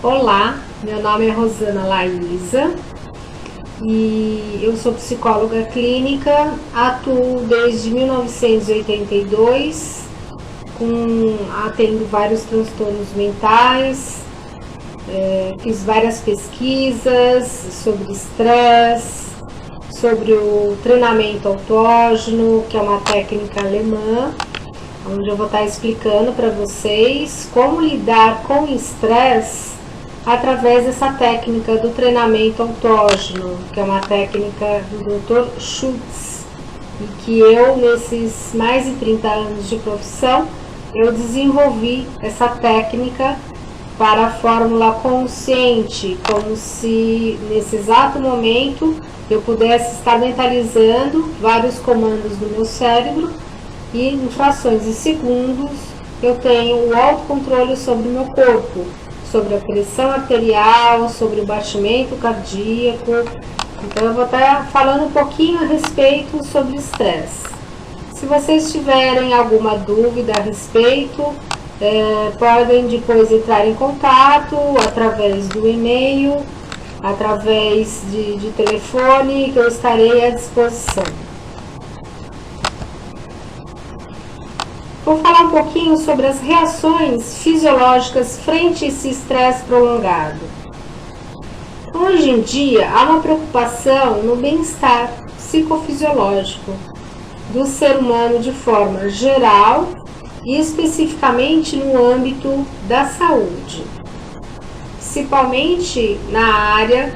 Olá, meu nome é Rosana Laísa e eu sou psicóloga clínica, atuo desde 1982, atendo vários transtornos mentais, fiz várias pesquisas sobre estresse, sobre o treinamento autógeno, que é uma técnica alemã, onde eu vou estar explicando para vocês como lidar com o estresse através dessa técnica do treinamento autógeno, que é uma técnica do Dr. Schultz, e que eu, nesses mais de 30 anos de profissão, eu desenvolvi essa técnica para a fórmula consciente, como se nesse exato momento eu pudesse estar mentalizando vários comandos do meu cérebro e em frações de segundos eu tenho o autocontrole sobre o meu corpo, sobre a pressão arterial, sobre o batimento cardíaco. Então eu vou estar falando um pouquinho a respeito sobre estresse. Se vocês tiverem alguma dúvida a respeito, podem depois entrar em contato através do e-mail, através de telefone, que eu estarei à disposição. Vou falar um pouquinho sobre as reações fisiológicas frente a esse estresse prolongado. Hoje em dia, há uma preocupação no bem-estar psicofisiológico do ser humano de forma geral e especificamente no âmbito da saúde. Principalmente na área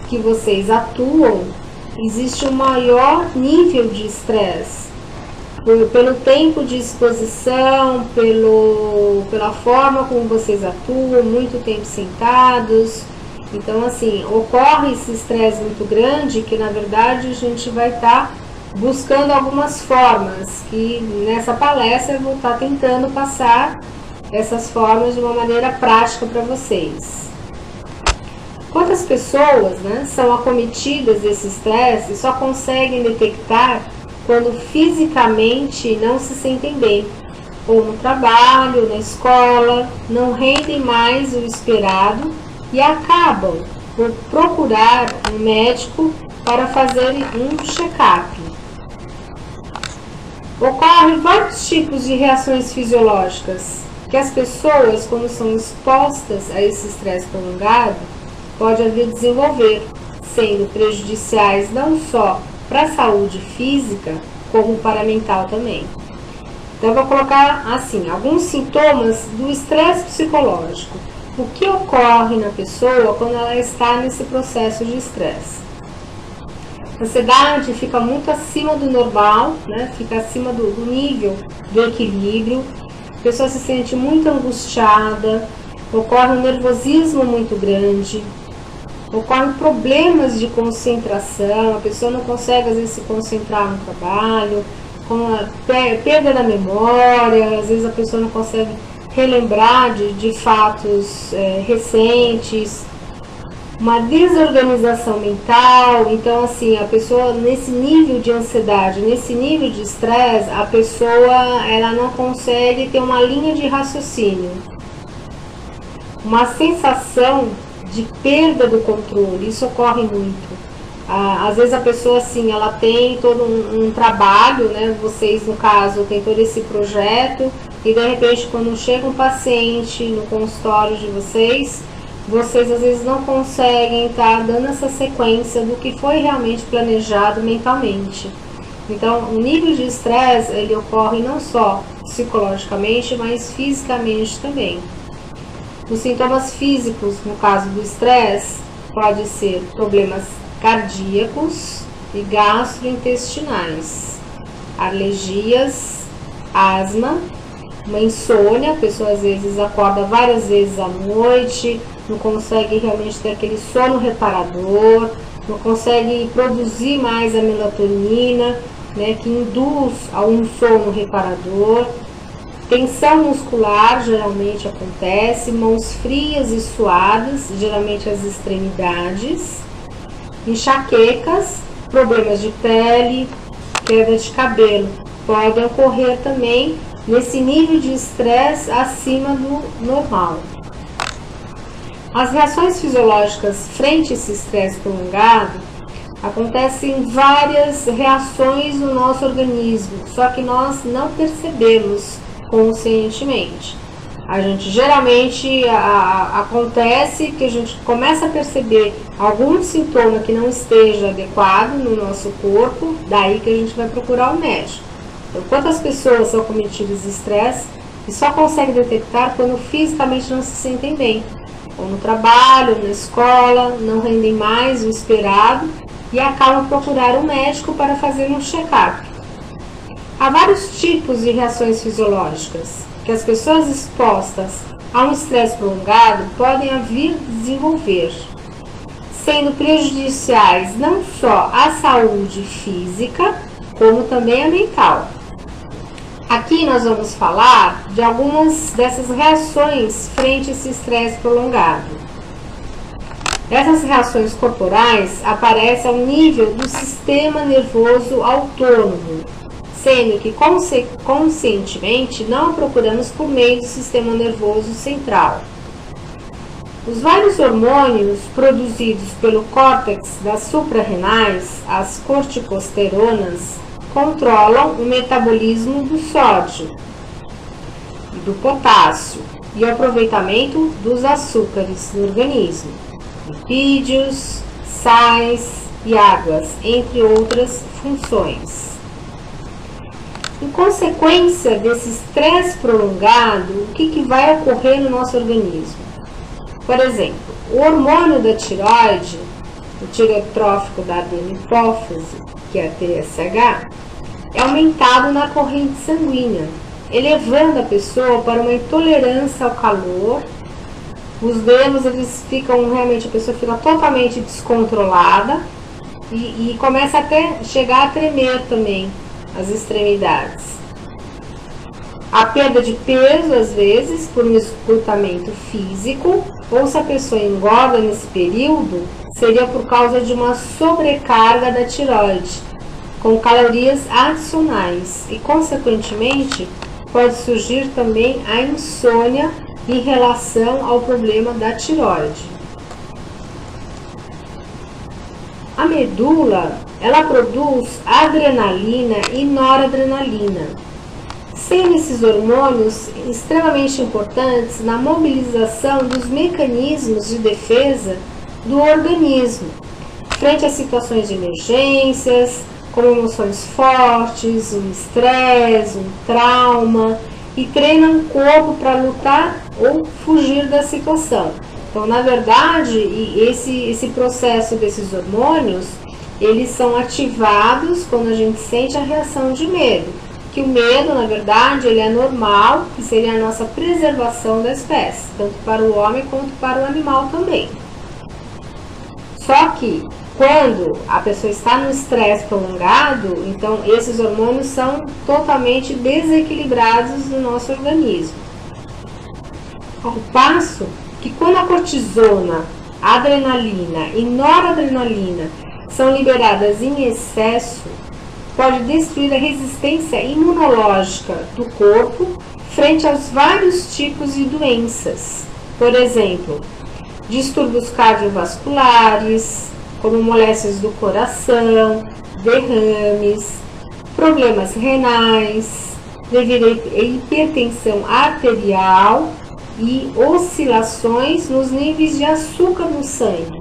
que vocês atuam, existe um maior nível de estresse. Pelo tempo de exposição, pela forma como vocês atuam, muito tempo sentados. Então, assim, ocorre esse estresse muito grande que, na verdade, a gente vai estar buscando algumas formas, que nessa palestra eu vou estar tentando passar essas formas de uma maneira prática para vocês. Quantas pessoas, são acometidas desse estresse e só conseguem detectar quando fisicamente não se sentem bem, ou no trabalho, na escola, não rendem mais o esperado e acabam por procurar um médico para fazer um check-up. Ocorrem vários tipos de reações fisiológicas que as pessoas, quando são expostas a esse estresse prolongado, podem vir desenvolver, sendo prejudiciais não só para a saúde física, como para a mental também. Então, eu vou colocar assim, alguns sintomas do estresse psicológico. O que ocorre na pessoa quando ela está nesse processo de estresse? A ansiedade fica muito acima do normal, fica acima do nível do equilíbrio. A pessoa se sente muito angustiada, ocorre um nervosismo muito grande, ocorrem problemas de concentração, a pessoa não consegue às vezes se concentrar no trabalho, com a perda da memória, às vezes a pessoa não consegue relembrar de fatos recentes, uma desorganização mental. Então, assim, a pessoa nesse nível de ansiedade, nesse nível de estresse, a pessoa ela não consegue ter uma linha de raciocínio, uma sensação de perda do controle. Isso ocorre muito. Às vezes a pessoa, assim, ela tem todo um trabalho, vocês, no caso, tem todo esse projeto, e de repente, quando chega um paciente no consultório de vocês às vezes não conseguem estar dando essa sequência do que foi realmente planejado mentalmente. Então, o nível de estresse, ele ocorre não só psicologicamente, mas fisicamente também. Os sintomas físicos, no caso do estresse, pode ser problemas cardíacos e gastrointestinais, alergias, asma, uma insônia, a pessoa às vezes acorda várias vezes à noite, não consegue realmente ter aquele sono reparador, não consegue produzir mais a melatonina, que induz a um sono reparador. Tensão muscular geralmente acontece, mãos frias e suadas, geralmente as extremidades, enxaquecas, problemas de pele, queda de cabelo. Podem ocorrer também nesse nível de estresse acima do normal. As reações fisiológicas frente a esse estresse prolongado acontecem várias reações no nosso organismo, só que nós não percebemos conscientemente. A gente geralmente acontece que a gente começa a perceber algum sintoma que não esteja adequado no nosso corpo, daí que a gente vai procurar o médico. Então, quantas pessoas são cometidas de estresse e só conseguem detectar quando fisicamente não se sentem bem, ou no trabalho, na escola, não rendem mais o esperado e acabam procurar um médico para fazer um check-up. Há vários tipos de reações fisiológicas que as pessoas expostas a um estresse prolongado podem vir desenvolver, sendo prejudiciais não só à saúde física, como também a mental. Aqui nós vamos falar de algumas dessas reações frente a esse estresse prolongado. Essas reações corporais aparecem ao nível do sistema nervoso autônomo, sendo que conscientemente não a procuramos por meio do sistema nervoso central. Os vários hormônios produzidos pelo córtex das suprarrenais, as corticosteronas, controlam o metabolismo do sódio e do potássio e o aproveitamento dos açúcares no organismo, lipídios, sais e águas, entre outras funções. Em consequência desse estresse prolongado, o que vai ocorrer no nosso organismo? Por exemplo, o hormônio da tireoide, o tireotrófico da adenohipófise, que é a TSH, é aumentado na corrente sanguínea, elevando a pessoa para uma intolerância ao calor. Os nervos, eles ficam realmente, a pessoa fica totalmente descontrolada e começa até chegar a tremer também as extremidades. A perda de peso, às vezes, por um esgotamento físico, ou se a pessoa engorda nesse período, seria por causa de uma sobrecarga da tireoide, com calorias adicionais, e, consequentemente, pode surgir também a insônia em relação ao problema da tireoide. A medula, ela produz adrenalina e noradrenalina, sendo esses hormônios extremamente importantes na mobilização dos mecanismos de defesa do organismo, frente a situações de emergências, como emoções fortes, um estresse, um trauma, e treinam o corpo para lutar ou fugir da situação. Então, na verdade, esse processo desses hormônios, eles são ativados quando a gente sente a reação de medo. Que o medo, na verdade, ele é normal, que seria a nossa preservação da espécie, tanto para o homem quanto para o animal também. Só que, quando a pessoa está no estresse prolongado, então esses hormônios são totalmente desequilibrados no nosso organismo. Ao passo que quando a cortisona, a adrenalina e noradrenalina são liberadas em excesso, pode destruir a resistência imunológica do corpo frente aos vários tipos de doenças. Por exemplo, distúrbios cardiovasculares, como moléstias do coração, derrames, problemas renais, devido à hipertensão arterial e oscilações nos níveis de açúcar no sangue,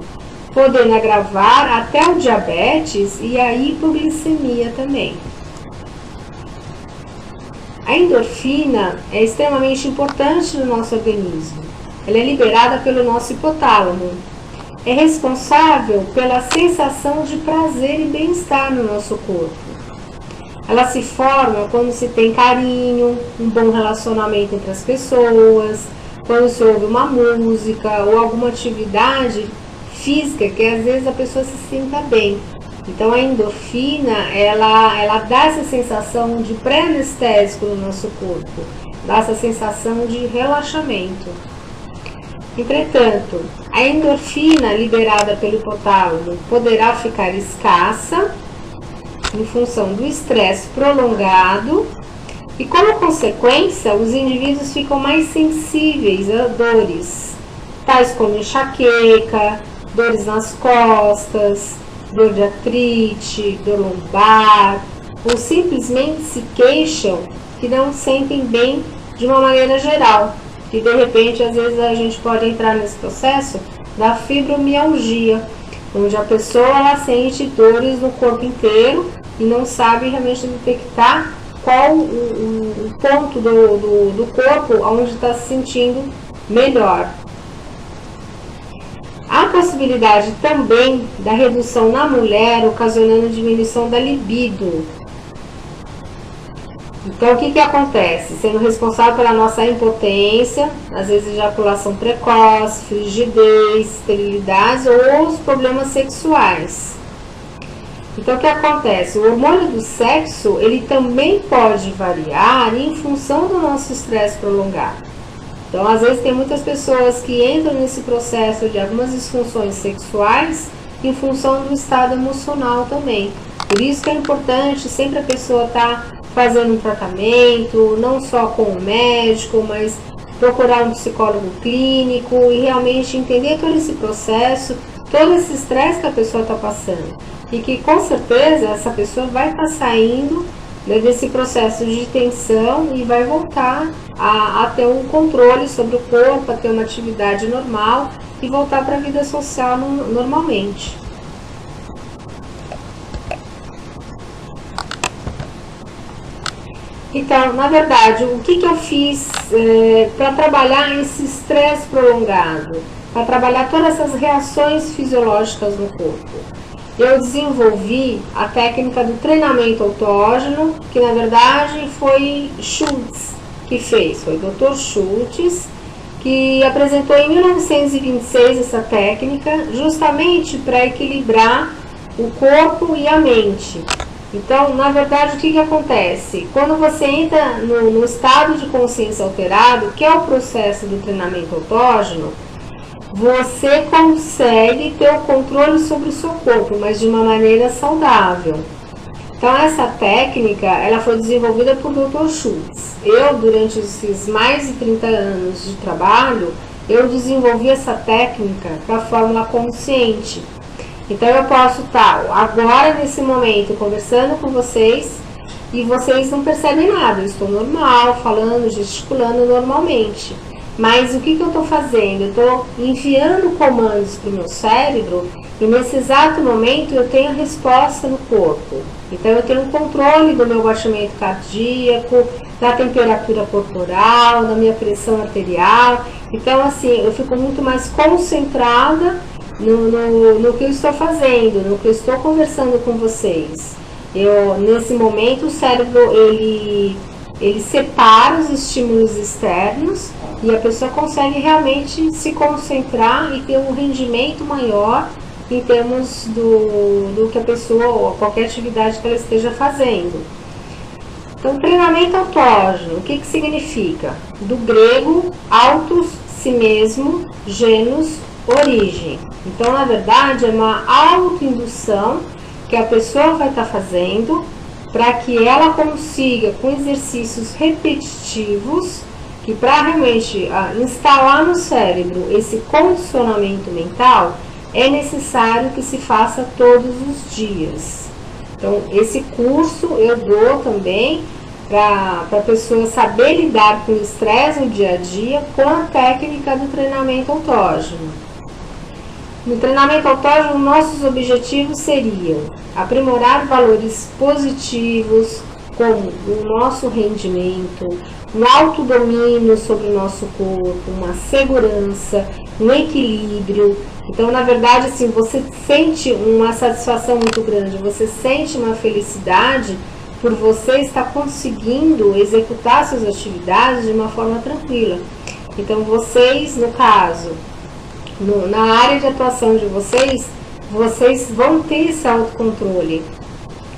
podendo agravar até o diabetes e a hipoglicemia também. A endorfina é extremamente importante no nosso organismo. Ela é liberada pelo nosso hipotálamo. É responsável pela sensação de prazer e bem-estar no nosso corpo. Ela se forma quando se tem carinho, um bom relacionamento entre as pessoas, quando se ouve uma música ou alguma atividade física que às vezes a pessoa se sinta bem. Então a endorfina, ela dá essa sensação de pré-anestésico no nosso corpo, dá essa sensação de relaxamento. Entretanto, a endorfina liberada pelo hipotálamo poderá ficar escassa em função do estresse prolongado e, como consequência, os indivíduos ficam mais sensíveis a dores, tais como enxaqueca, dores nas costas, dor de artrite, dor lombar, ou simplesmente se queixam que não sentem bem de uma maneira geral. E de repente, às vezes, a gente pode entrar nesse processo da fibromialgia, onde a pessoa ela sente dores no corpo inteiro e não sabe realmente detectar qual o ponto do corpo onde está se sentindo melhor. Há possibilidade também da redução na mulher, ocasionando diminuição da libido. Então, o que acontece? Sendo responsável pela nossa impotência, às vezes ejaculação precoce, frigidez, esterilidade ou os problemas sexuais. Então, o que acontece? O hormônio do sexo, ele também pode variar em função do nosso estresse prolongado. Então, às vezes, tem muitas pessoas que entram nesse processo de algumas disfunções sexuais em função do estado emocional também. Por isso que é importante sempre a pessoa estar fazendo um tratamento, não só com o médico, mas procurar um psicólogo clínico e realmente entender todo esse processo, todo esse estresse que a pessoa está passando. E que com certeza essa pessoa vai estar saindo desse processo de tensão e vai voltar a ter um controle sobre o corpo, a ter uma atividade normal e voltar para a vida social normalmente. Então, na verdade, o que eu fiz para trabalhar esse estresse prolongado, para trabalhar todas essas reações fisiológicas no corpo? Eu desenvolvi a técnica do treinamento autógeno, que na verdade foi Schultz que fez, foi o Dr. Schultz, que apresentou em 1926 essa técnica, justamente para equilibrar o corpo e a mente. Então, na verdade, o que acontece? Quando você entra no estado de consciência alterado, que é o processo do treinamento autógeno, você consegue ter o controle sobre o seu corpo, mas de uma maneira saudável. Então, essa técnica, ela foi desenvolvida por Dr. Schultz. Eu, durante esses mais de 30 anos de trabalho, eu desenvolvi essa técnica para a fórmula consciente. Então, eu posso estar agora, nesse momento, conversando com vocês e vocês não percebem nada. Eu estou normal, falando, gesticulando normalmente. Mas o que eu estou fazendo? Eu estou enviando comandos para o meu cérebro e nesse exato momento eu tenho a resposta no corpo. Então, eu tenho um controle do meu batimento cardíaco, da temperatura corporal, da minha pressão arterial. Então, assim, eu fico muito mais concentrada no que eu estou fazendo, no que eu estou conversando com vocês. Nesse momento, o cérebro, ele separa os estímulos externos e a pessoa consegue realmente se concentrar e ter um rendimento maior em termos do que a pessoa, ou qualquer atividade que ela esteja fazendo. Então, treinamento autógeno, o que significa? Do grego, autos, si mesmo, genus, origem. Então, na verdade, é uma autoindução que a pessoa vai estar fazendo para que ela consiga, com exercícios repetitivos, que para realmente instalar no cérebro esse condicionamento mental, é necessário que se faça todos os dias. Então, esse curso eu dou também para a pessoa saber lidar com o estresse no dia a dia com a técnica do treinamento autógeno. No treinamento autógeno, nossos objetivos seriam aprimorar valores positivos, como o nosso rendimento, um autodomínio sobre o nosso corpo, uma segurança, um equilíbrio. Então, na verdade, assim, você sente uma satisfação muito grande, você sente uma felicidade por você estar conseguindo executar suas atividades de uma forma tranquila. Então, vocês, no caso, na área de atuação de vocês vão ter esse autocontrole.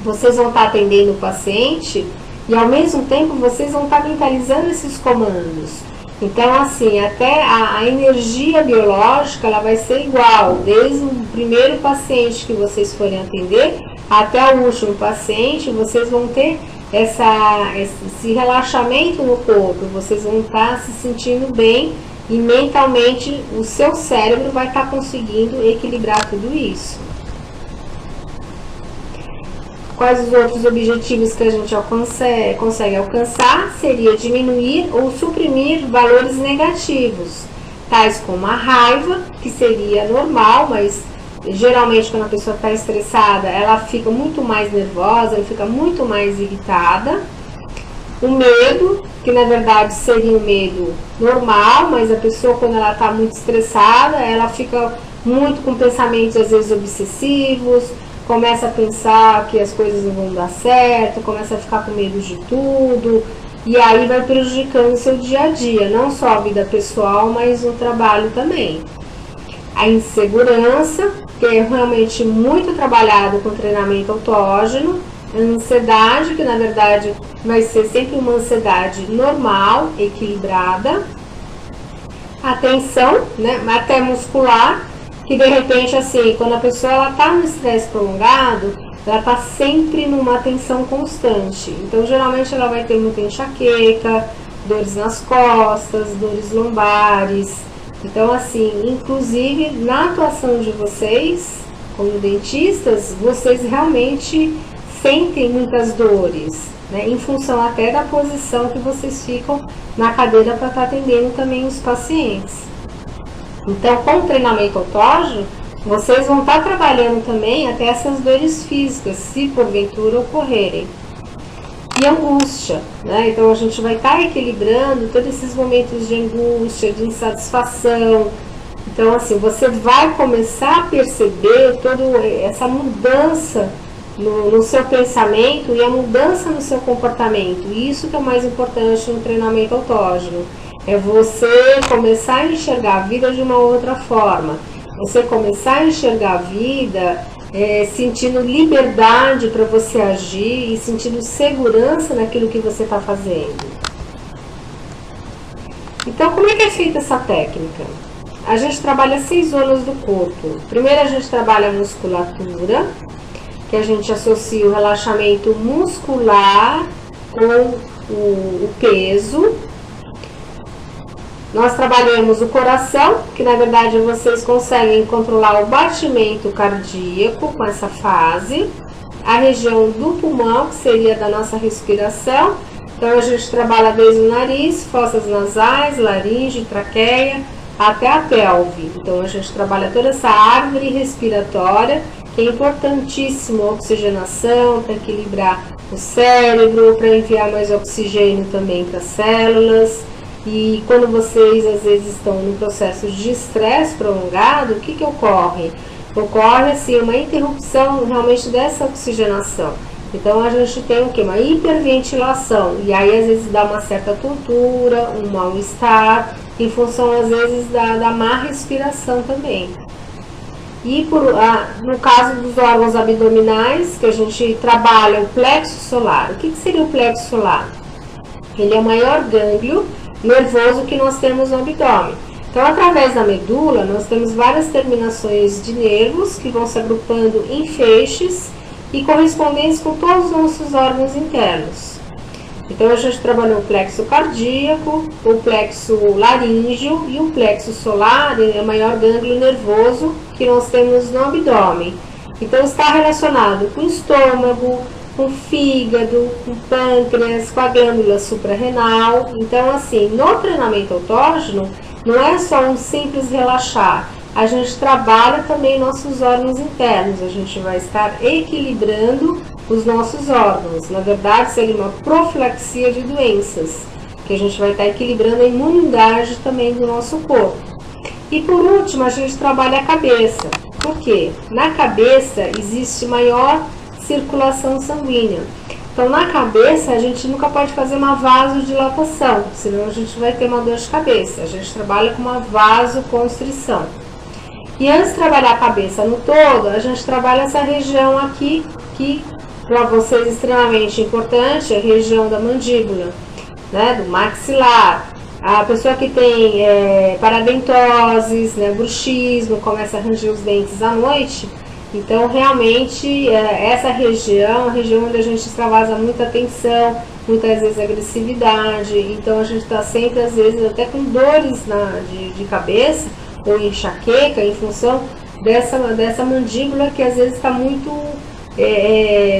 Vocês vão estar atendendo o paciente e, ao mesmo tempo, vocês vão estar mentalizando esses comandos. Então, assim, até a energia biológica, ela vai ser igual, desde o primeiro paciente que vocês forem atender até o último paciente, vocês vão ter esse relaxamento no corpo, vocês vão estar se sentindo bem e mentalmente o seu cérebro vai estar conseguindo equilibrar tudo isso. Quais os outros objetivos que a gente consegue alcançar? Seria diminuir ou suprimir valores negativos, tais como a raiva, que seria normal, mas geralmente quando a pessoa está estressada, ela fica muito mais nervosa, ela fica muito mais irritada. O medo, que na verdade seria um medo normal, mas a pessoa quando ela está muito estressada, ela fica muito com pensamentos às vezes obsessivos, começa a pensar que as coisas não vão dar certo, começa a ficar com medo de tudo, e aí vai prejudicando o seu dia a dia, não só a vida pessoal, mas o trabalho também. A insegurança, que é realmente muito trabalhado com treinamento autógeno. A ansiedade, que na verdade vai ser sempre uma ansiedade normal, equilibrada. A tensão, né, até muscular, que de repente assim, quando a pessoa está no estresse prolongado, ela está sempre numa tensão constante. Então geralmente ela vai ter muita enxaqueca, dores nas costas, dores lombares. Então assim, inclusive na atuação de vocês, como dentistas, vocês realmente sentem muitas dores, né, em função até da posição que vocês ficam na cadeira para estar atendendo também os pacientes. Então, com o treinamento autógeno, vocês vão estar trabalhando também até essas dores físicas, se porventura ocorrerem. E angústia, né? Então a gente vai estar equilibrando todos esses momentos de angústia, de insatisfação. Então assim, você vai começar a perceber toda essa mudança no seu pensamento e a mudança no seu comportamento. Isso que é o mais importante no treinamento autógeno. É você começar a enxergar a vida de uma outra forma. Você começar a enxergar a vida sentindo liberdade para você agir e sentindo segurança naquilo que você está fazendo. Então, como é que é feita essa técnica? A gente trabalha 6 zonas do corpo. Primeiro a gente trabalha a musculatura, que a gente associa o relaxamento muscular com o peso. Nós trabalhamos o coração, que na verdade vocês conseguem controlar o batimento cardíaco com essa fase. A região do pulmão, que seria da nossa respiração. Então a gente trabalha desde o nariz, fossas nasais, laringe, traqueia, até a pelve. Então a gente trabalha toda essa árvore respiratória, que é importantíssimo a oxigenação para equilibrar o cérebro, para enviar mais oxigênio também para as células. E quando vocês às vezes estão no processo de estresse prolongado, o que ocorre? Ocorre assim uma interrupção realmente dessa oxigenação. Então a gente tem o que? Uma hiperventilação, e aí às vezes dá uma certa tontura, um mal-estar, em função às vezes da má respiração também. E no caso dos órgãos abdominais, que a gente trabalha o plexo solar. O que seria o plexo solar? Ele é o maior gânglio nervoso que nós temos no abdômen. Então, através da medula, nós temos várias terminações de nervos que vão se agrupando em feixes e correspondentes com todos os nossos órgãos internos. Então, a gente trabalhou o plexo cardíaco, o plexo laríngeo e o plexo solar, é o maior gânglio nervoso que nós temos no abdômen. Então, está relacionado com o estômago, com o fígado, com o pâncreas, com a glândula suprarrenal. Então, assim, no treinamento autógeno, não é só um simples relaxar. A gente trabalha também nossos órgãos internos. A gente vai estar equilibrando os nossos órgãos. Na verdade, seria uma profilaxia de doenças, que a gente vai estar equilibrando a imunidade também do nosso corpo. E por último, a gente trabalha a cabeça. Por quê? Na cabeça existe maior circulação sanguínea. Então, na cabeça, a gente nunca pode fazer uma vasodilatação, senão a gente vai ter uma dor de cabeça. A gente trabalha com uma vasoconstrição. E antes de trabalhar a cabeça no todo, a gente trabalha essa região aqui, que para vocês é extremamente importante, é a região da mandíbula, né, do maxilar. A pessoa que tem paradentoses, né, bruxismo, começa a ranger os dentes à noite. Então, realmente, essa região, a região onde a gente extravasa muita tensão, muitas vezes agressividade, então a gente está sempre, às vezes, até com dores de cabeça ou enxaqueca em função dessa mandíbula que às vezes está muito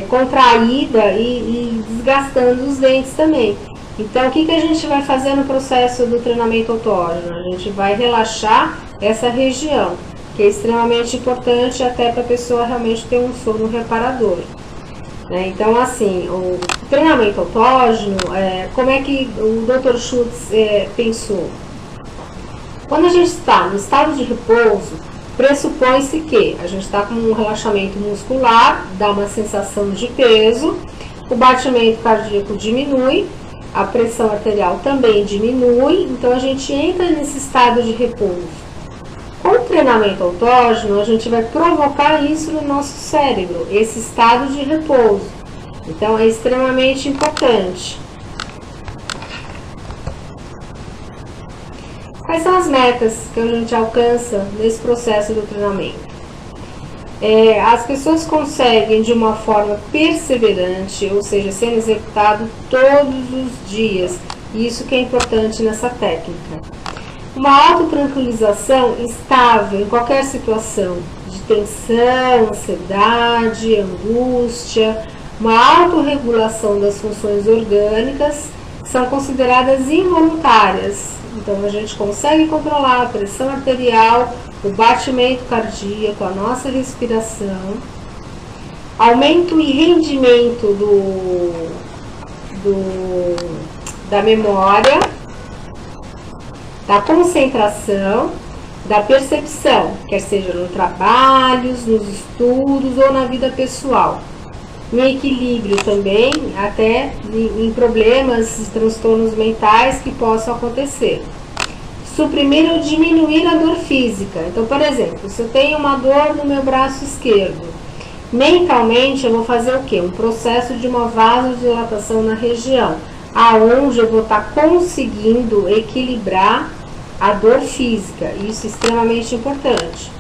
contraída e desgastando os dentes também. Então, o que a gente vai fazer no processo do treinamento autógeno? A gente vai relaxar essa região, que é extremamente importante até para a pessoa realmente ter um sono reparador. Então, assim, o treinamento autógeno, como é que o Dr. Schultz pensou? Quando a gente está no estado de repouso, pressupõe-se que a gente está com um relaxamento muscular, dá uma sensação de peso, o batimento cardíaco diminui, a pressão arterial também diminui, então a gente entra nesse estado de repouso. Com o treinamento autógeno, a gente vai provocar isso no nosso cérebro, esse estado de repouso. Então é extremamente importante. Quais são as metas que a gente alcança nesse processo do treinamento? As pessoas conseguem de uma forma perseverante, ou seja, sendo executado todos os dias. Isso que é importante nessa técnica. Uma autotranquilização estável em qualquer situação de tensão, ansiedade, angústia, uma autorregulação das funções orgânicas são consideradas involuntárias. Então a gente consegue controlar a pressão arterial, o batimento cardíaco, a nossa respiração, aumento e rendimento da memória, da concentração, da percepção, quer seja no trabalho, nos estudos ou na vida pessoal. Um equilíbrio também, até em problemas e transtornos mentais que possam acontecer. Suprimir ou diminuir a dor física. Então, por exemplo, se eu tenho uma dor no meu braço esquerdo, mentalmente eu vou fazer o quê? Um processo de uma vasodilatação na região, aonde eu vou estar conseguindo equilibrar a dor física. Isso é extremamente importante.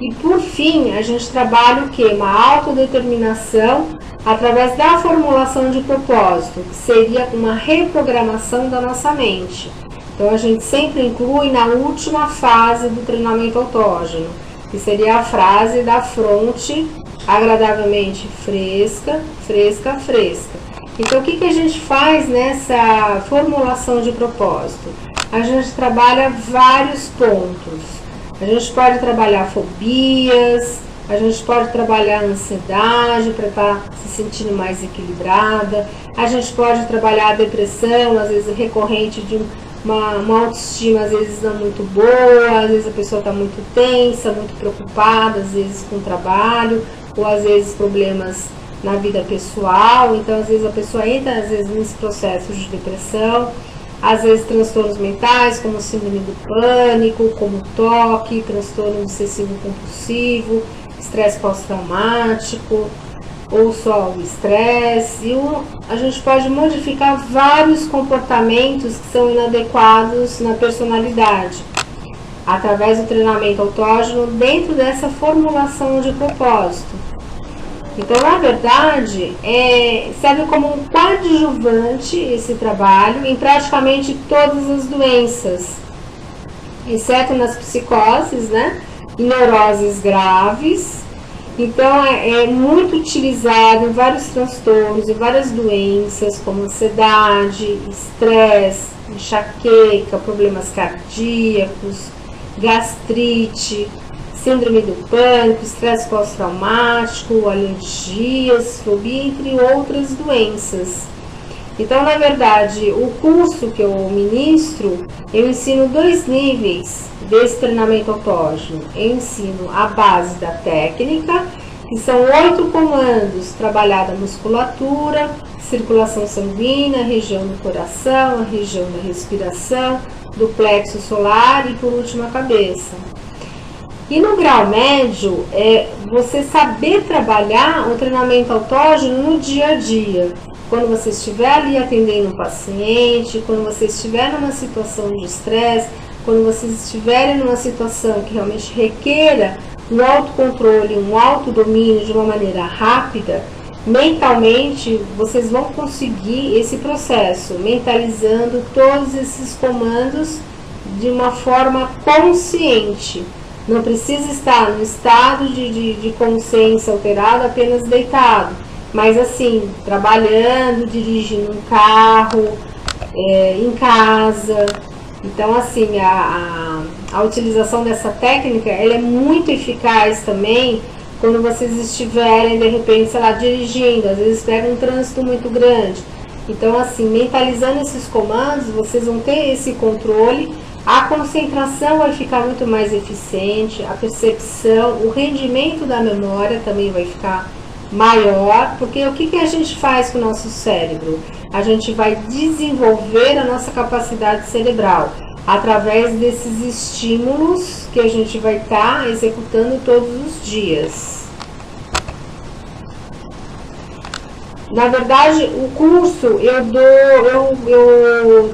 E por fim, a gente trabalha o quê? Uma autodeterminação através da formulação de propósito, que seria uma reprogramação da nossa mente. Então a gente sempre inclui na última fase do treinamento autógeno, que seria a frase da fronte agradavelmente fresca, fresca, fresca. Então o que a gente faz nessa formulação de propósito? A gente trabalha vários pontos. A gente pode trabalhar fobias, a gente pode trabalhar ansiedade para estar se sentindo mais equilibrada, a gente pode trabalhar a depressão, às vezes recorrente de uma autoestima às vezes não muito boa, às vezes a pessoa está muito tensa, muito preocupada, às vezes com o trabalho, ou às vezes problemas na vida pessoal, então às vezes a pessoa entra às vezes nesse processo de depressão. Às vezes transtornos mentais, como síndrome do pânico, como toque, transtorno obsessivo compulsivo, estresse pós-traumático, ou só o estresse. E a gente pode modificar vários comportamentos que são inadequados na personalidade, através do treinamento autógeno dentro dessa formulação de propósito. Então, na verdade, serve como um coadjuvante esse trabalho em praticamente todas as doenças, exceto nas psicoses, e neuroses graves. Então, é muito utilizado em vários transtornos, em várias doenças, como ansiedade, estresse, enxaqueca, problemas cardíacos, gastrite, síndrome do pânico, estresse pós-traumático, alergias, fobia, entre outras doenças. Então, na verdade, o curso que eu ministro, eu ensino 2 níveis desse treinamento autógeno. Eu ensino a base da técnica, que são 8 comandos, trabalhada a musculatura, circulação sanguínea, região do coração, a região da respiração, do plexo solar e, por último, a cabeça. E no grau médio, você saber trabalhar o treinamento autógeno no dia a dia. Quando você estiver ali atendendo um paciente, quando você estiver numa situação de estresse, quando vocês estiverem numa situação que realmente requeira um autocontrole, um autodomínio de uma maneira rápida, mentalmente vocês vão conseguir esse processo, mentalizando todos esses comandos de uma forma consciente. Não precisa estar no estado de consciência alterado apenas deitado, mas assim, trabalhando, dirigindo um carro, em casa. Então assim, a utilização dessa técnica, ela é muito eficaz também quando vocês estiverem, de repente, sei lá, dirigindo, às vezes pega um trânsito muito grande. Então assim, mentalizando esses comandos, vocês vão ter esse controle, a concentração vai ficar muito mais eficiente, a percepção, o rendimento da memória também vai ficar maior, porque o que a gente faz com o nosso cérebro? A gente vai desenvolver a nossa capacidade cerebral através desses estímulos que a gente vai estar executando todos os dias. Na verdade, o curso eu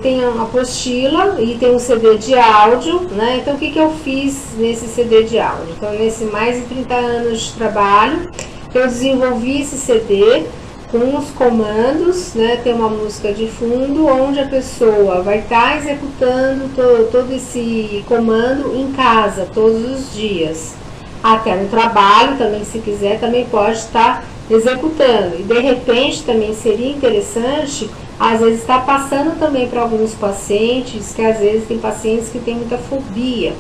tenho uma apostila e tem um CD de áudio, né? Então o que eu fiz nesse CD de áudio? Então, nesse mais de 30 anos de trabalho, eu desenvolvi esse CD com os comandos, né? Tem uma música de fundo onde a pessoa vai estar executando todo esse comando em casa, todos os dias. Até no trabalho também, se quiser, também pode estar executando. E de repente também seria interessante, às vezes, estar passando também para alguns pacientes, que às vezes tem pacientes que têm muita fobia,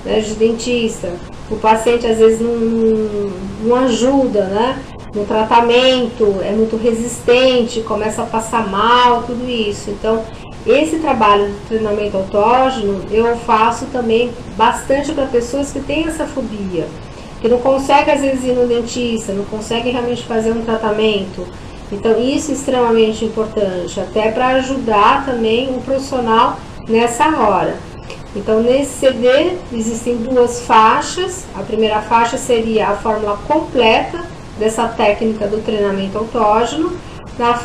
né, de dentista. O paciente às vezes não ajuda, né? No tratamento, é muito resistente, começa a passar mal, tudo isso. Então, esse trabalho de treinamento autógeno eu faço também bastante para pessoas que têm essa fobia, que não conseguem às vezes ir no dentista, não conseguem realmente fazer um tratamento. Então, isso é extremamente importante, até para ajudar também o profissional nessa hora. Então, nesse CD existem 2 faixas. A primeira faixa seria a fórmula completa dessa técnica do treinamento autógeno.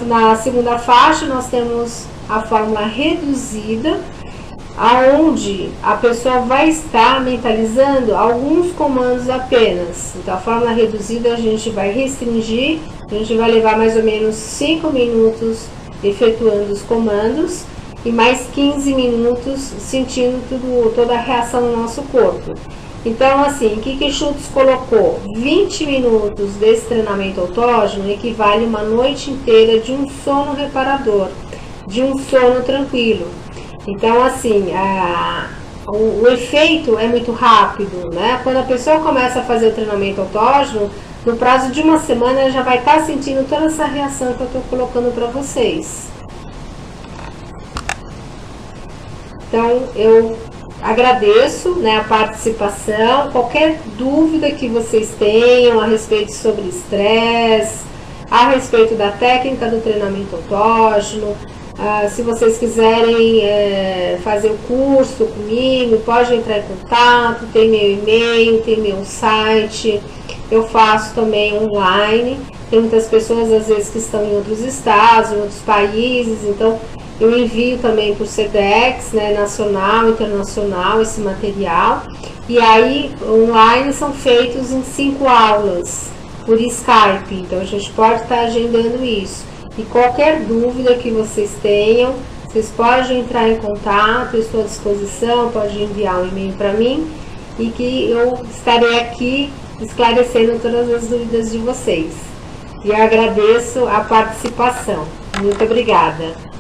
Na segunda faixa nós temos a fórmula reduzida, aonde a pessoa vai estar mentalizando alguns comandos apenas. Então a fórmula reduzida a gente vai restringir, a gente vai levar mais ou menos 5 minutos efetuando os comandos e mais 15 minutos sentindo toda a reação no nosso corpo. Então, assim, o que Schultz colocou? 20 minutos desse treinamento autógeno equivale a uma noite inteira de um sono reparador, de um sono tranquilo. Então, assim, o efeito é muito rápido, né? Quando a pessoa começa a fazer o treinamento autógeno, no prazo de uma semana ela já vai estar sentindo toda essa reação que eu estou colocando para vocês. Então, eu agradeço, né, a participação. Qualquer dúvida que vocês tenham a respeito sobre estresse, a respeito da técnica do treinamento autógeno, se vocês quiserem fazer o curso comigo, pode entrar em contato, tem meu e-mail, tem meu site, eu faço também online. Tem muitas pessoas às vezes que estão em outros estados, em outros países, então eu envio também por Sedex, né, nacional, internacional, esse material. E aí, online são feitos em 5 aulas por Skype. Então, a gente pode estar agendando isso. E qualquer dúvida que vocês tenham, vocês podem entrar em contato, eu estou à disposição, pode enviar um e-mail para mim. E que eu estarei aqui esclarecendo todas as dúvidas de vocês. E eu agradeço a participação. Muito obrigada.